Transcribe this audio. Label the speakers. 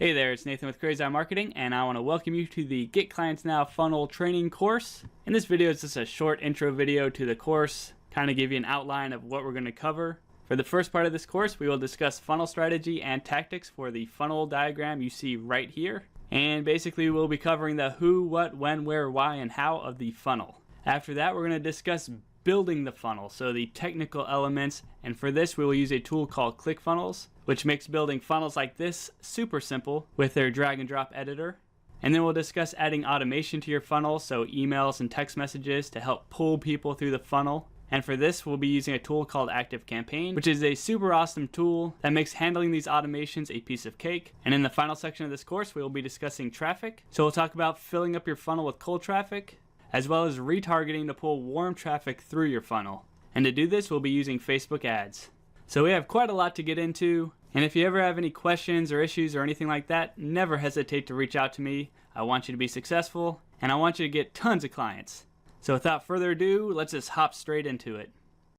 Speaker 1: Hey there, it's Nathan with Crazy Eye Marketing, and I want to welcome you to the Get Clients Now funnel training course. In this video, it's just a short intro video to the course, kind of give you an outline of what we're going to cover. For the first part of this course, we will discuss funnel strategy and tactics for the funnel diagram you see right here. And basically, we'll be covering the who, what, when, where, why, and how of the funnel. After that, we're going to discuss building the funnel, so the technical elements, and for this we will use a tool called ClickFunnels, which makes building funnels like this super simple with their drag and drop editor. And then we'll discuss adding automation to your funnel, so emails and text messages to help pull people through the funnel. And for this, we'll be using a tool called ActiveCampaign, which is a super awesome tool that makes handling these automations a piece of cake. And in the final section of this course, we will be discussing traffic. So we'll talk about filling up your funnel with cold traffic, as well as retargeting to pull warm traffic through your funnel. And to do this, we'll be using Facebook ads. So we have quite a lot to get into, and if you ever have any questions or issues or anything like that, never hesitate to reach out to me. I want you to be successful, and I want you to get tons of clients. So without further ado, let's just hop straight into it.